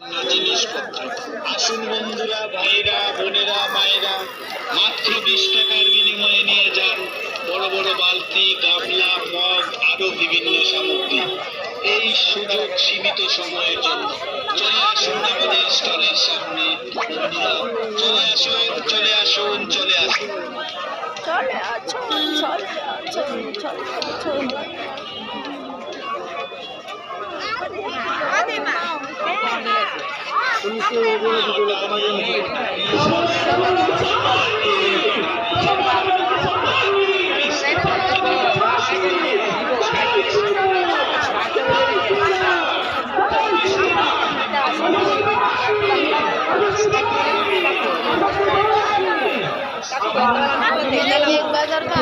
বিভিন্ন জিনিসপত্র। আসুন বন্ধুরা, ভাইরা, বোনেরা, মায়েরা, মাত্র 20 টাকার বিনিময়ে নিয়ে যান বড় বড় বালতি, গামলা, মগ, আরো বিভিন্ন সামগ্রী। এই সুযোগ সীমিত সময়ের জন্য। চলে আসুন আমাদের স্টলের সামনে বন্ধুরা, চলে আসুন, চলে আসুন, চলে আসুন। बाजार का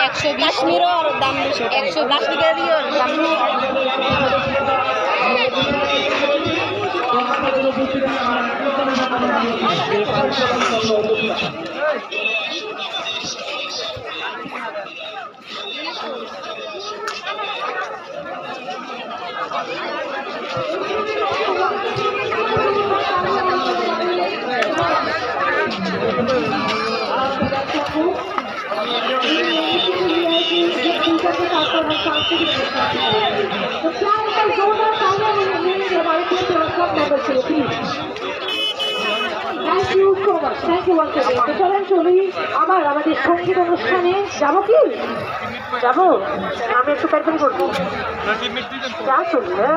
120 নিরো আর দাম 120 টাকা দিও দাম আমাদের সঙ্গীত অনুষ্ঠানে যাবো কি যাবো আমি একটু প্যাকেট করবো যা চলবে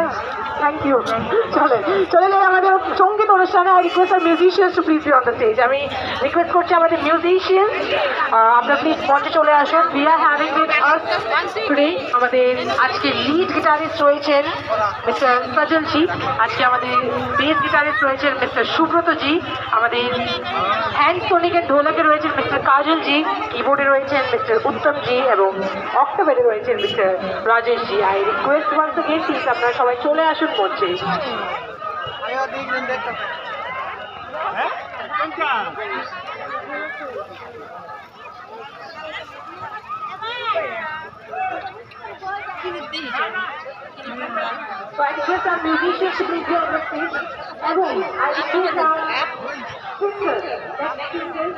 থ্যাংক ইউ চলে যাই আমাদের সঙ্গীত অনুষ্ঠানে। I request our musicians to please be on the stage. আমি রিকোয়েস্ট করছি আমাদের মিউজিশিয়ান আপনারা প্লিজ মঞ্চে চলে আসুন। We are having with us today আমাদের আজকে লিড গিটারিস্ট রয়েছেন মিস্টার সজল জি, আজকে আমাদের বেস গিটারিস্ট রয়েছেন মিস্টার সুব্রত জি, আমাদের হ্যান্ড সোনিকের ঢোলকে রয়েছেন মিস্টার কাজল জি, কিবোর্ডে রয়েছেন মিস্টার উত্তম জি এবং অক্টোবরে রয়েছেন mister Rajesh ji. I request once again please আপনারা সবাই চলে আসুন মঞ্চে। So I request our musicians to please be on the stage. এবং I request our singers, next singers,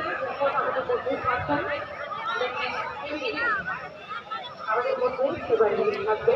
আমাদের মধ্যে এবারে থাকবে